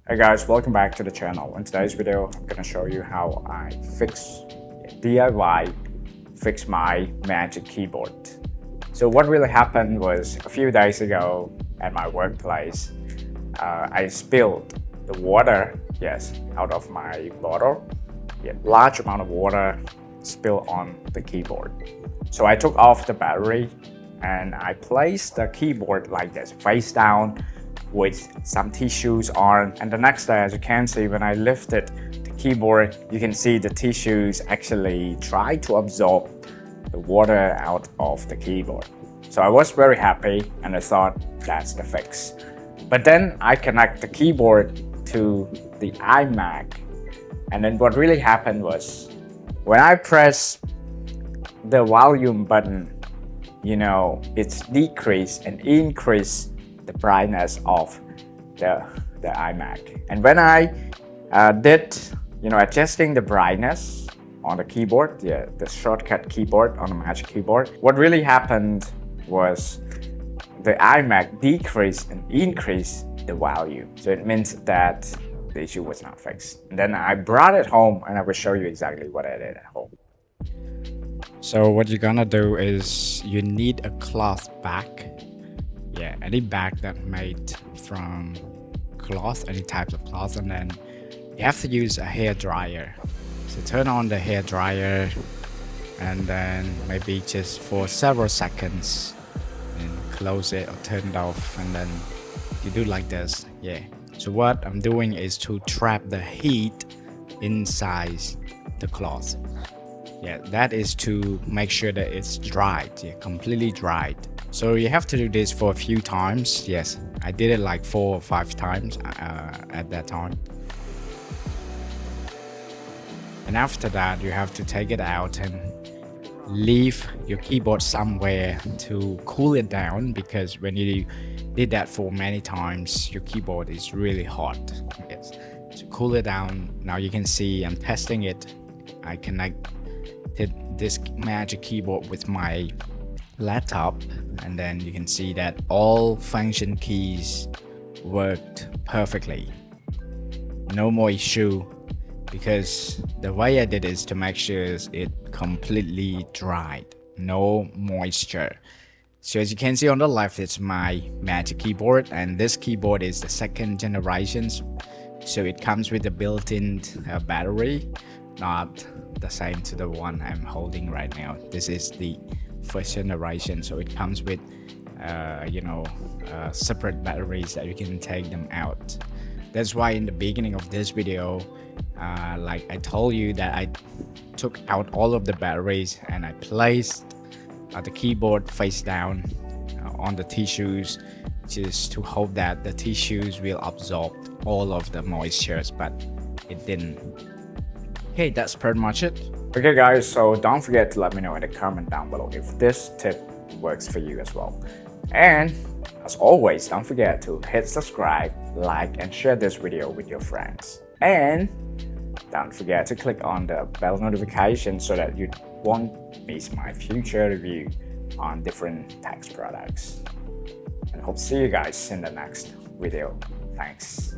Hey guys, welcome back to the channel. In today's video, I'm gonna show you how I DIY fix my Magic Keyboard. So what really happened was a few days ago at my workplace, I spilled the water, out of my bottle. Large amount of water spilled on the keyboard. So I took off the battery and I placed the keyboard like this, face down, with some tissues on, and the next day, as you can see, when I lifted the keyboard, you can see the tissues actually try to absorb the water out of the keyboard. So I was very happy and I thought that's the fix. But then I connect the keyboard to the iMac, and then what really happened was when I press the volume button, it's decrease and increase the brightness of the iMac. And when I did adjusting the brightness on the keyboard, the shortcut keyboard on the Magic Keyboard, what really happened was the iMac decreased and increased the volume. So it meant that the issue was not fixed. And then I brought it home and I will show you exactly what I did at home. So what you're gonna do is you need a cloth bag. Any bag that made from cloth, any types of cloth, and then you have to use a hair dryer. So turn on the hair dryer and then maybe just for several seconds and close it or turn it off, and then you do like this. So what I'm doing is to trap the heat inside the cloth. That is to make sure that it's dried, completely dried. So you have to do this for a few times. I did it like 4 or 5 times at that time. And after that, you have to take it out and leave your keyboard somewhere to cool it down, because when you did that for many times, your keyboard is really hot. To cool it down, now you can see I'm testing it. I connected this Magic Keyboard with my laptop, and then you can see that all function keys worked perfectly. No more issue, because the way I did is to make sure it completely dried, no moisture. So as you can see on the left, it's my Magic Keyboard, and this keyboard is the 2nd generation. So it comes with a built-in battery, not the same to the one I'm holding right now. This is the 1st generation, so it comes with separate batteries that you can take them out. That's why in the beginning of this video, like I told you, that I took out all of the batteries and I placed the keyboard face down on the tissues, just to hope that the tissues will absorb all of the moistures, but it didn't. Okay, that's pretty much it. Okay guys, so don't forget to let me know in the comment down below if this tip works for you as well. And as always, don't forget to hit subscribe, like, and share this video with your friends. And don't forget to click on the bell notification so that you won't miss my future review on different tax products. And hope to see you guys in the next video. Thanks.